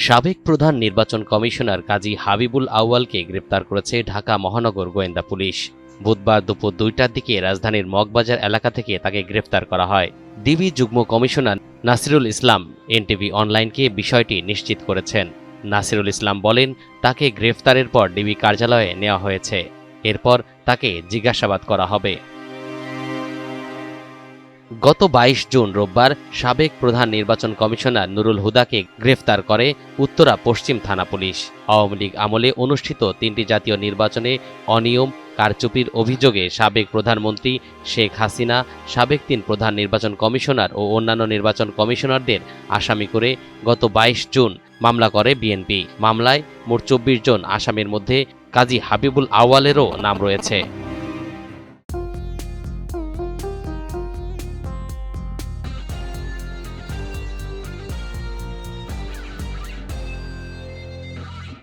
সাবেক প্রধান নির্বাচন কমিশনার কাজী হাবিবুল আউয়ালকে গ্রেপ্তার করেছে ঢাকা মহানগর গোয়েন্দা পুলিশ। বুধবার দুপুর ২টার দিকে রাজধানীর মগবাজার এলাকা থেকে তাকে গ্রেপ্তার করা হয়। ডিবি যুগ্ম কমিশনার নাসিরুল ইসলাম এনটিভি অনলাইনকে বিষয়টি নিশ্চিত করেছেন। নাসিরুল ইসলাম বলেন, তাকে গ্রেফতারের পর ডিবি কার্যালয়ে নেওয়া হয়েছে। এরপর তাকে জিজ্ঞাসাবাদ করা হবে। গত ২২ জুন রোববার সাবেক প্রধান নির্বাচন কমিশনার নুরুল হুদাকে গ্রেফতার করে উত্তরা পশ্চিম থানা পুলিশ। আওয়ামী লীগ আমলে অনুষ্ঠিত ৩টি জাতীয় নির্বাচনে অনিয়ম কারচুপির অভিযোগে সাবেক প্রধানমন্ত্রী শেখ হাসিনা, সাবেক ৩ প্রধান নির্বাচন কমিশনার ও অন্যান্য নির্বাচন কমিশনারদের আসামি করে গত ২২ জুন মামলা করে বিএনপি। মামলায় মোট ২৪ জন আসামির মধ্যে কাজী হাবিবুল আউয়ালেরও নাম রয়েছে।